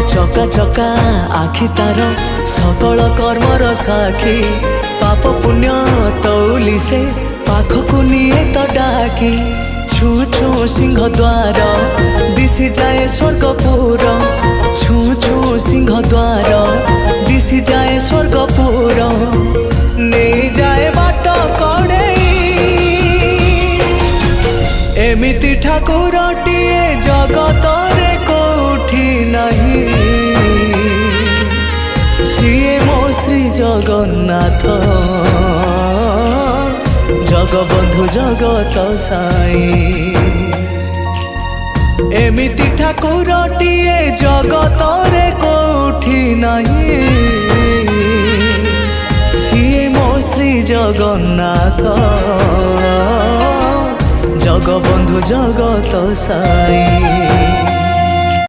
चका चका आखि तार सकल कर्मर साखी पाप पुण्य तौली से पाखकु निये तो डाकी छू छू सिंह द्वार दिशि जाए स्वर्गपुर छू छू सिंह द्वार दिशि जाए स्वर्गपुर नहीं जाए बाट कड़े एमिति ठाकुरटिए जगत रे कोठी नहीं सीए मो श्री जगन्नाथ जगबंधु जगत साई एमिति ठाकुरटिए जगत रे कोठी नहीं सीए मो श्री जगन्नाथ जगबंधु जगत साई।